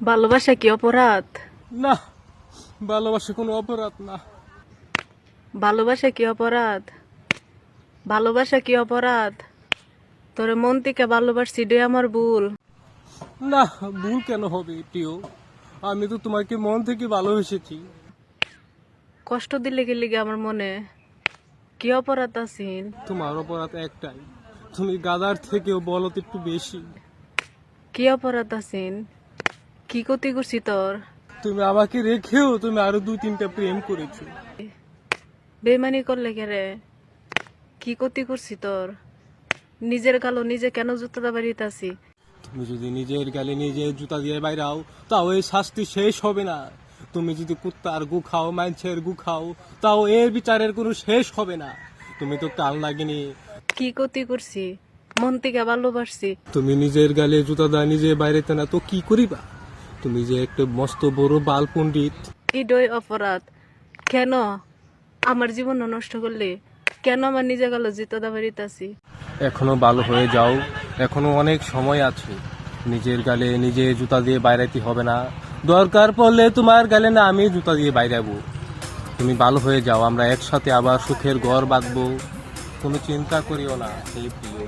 ভালোবাসা কি অপরাধ? না, ভালোবাসা কোনো অপরাধ না। ভালোবাসা কি অপরাধ? ভালোবাসা কি অপরাধ? তোরে মন থেকে ভালোবাসছি, রে আমার ভুল। না, ভুল কেন হবে প্রিয়? আমি তো তোমাকে মন থেকে ভালোবেসেছি। কষ্ট দিলে গেলে আমার মনে কি অপরাধ আছেন? তোমার অপরাধ একটাই, তুমি গাদার থেকেও বলত একটু বেশি। কি অপরাধ আছেন? কি ক্ষতি করছি তোর? তুমি আমাকে রেখেও তুমি আরো 2-3টা প্রেম করেছো। বেমানি করলে কেরে? কি ক্ষতি করছি তোর? নিজের গালো নিজে কেন জুতা বাড়িতে? তুমি যদি নিজের গালে নিজে জুতা দিয়ে বাইরাও, তাও এই শাস্তি শেষ হবে না। তুমি যদি কুত্তার গু খাও, মাংসের গু খাও, তাও এর বিচারের কোনো শেষ হবে না। তুমি তো কাল লাগেনি। কি ক্ষতি করছি? মন থেকে ভালোবাসছি। তুমি নিজের গালে জুতা দা নিজে বাইরেতে না তো কি করিবা? তুমি যে একটা মস্ত বড় বাল পণ্ডিত। এটাই অপরাধ। কেন আমার জীবন নষ্ট করলে? কেন আমার নিজে গালো জুতা বাড়িতে? এখনো ভালো হয়ে যাও, এখনো অনেক সময় আছে। নিজের গালে নিজে জুতা দিয়ে বাইরাইতে হবে না। দরকার পড়লে তোমার গালে না আমি জুতা দিয়ে বাইরাবো। তুমি ভালো হয়ে যাও, আমরা একসাথে আবার সুখের ঘর বাঁধবো। কোনো চিন্তা করিও না, এই প্রিয়।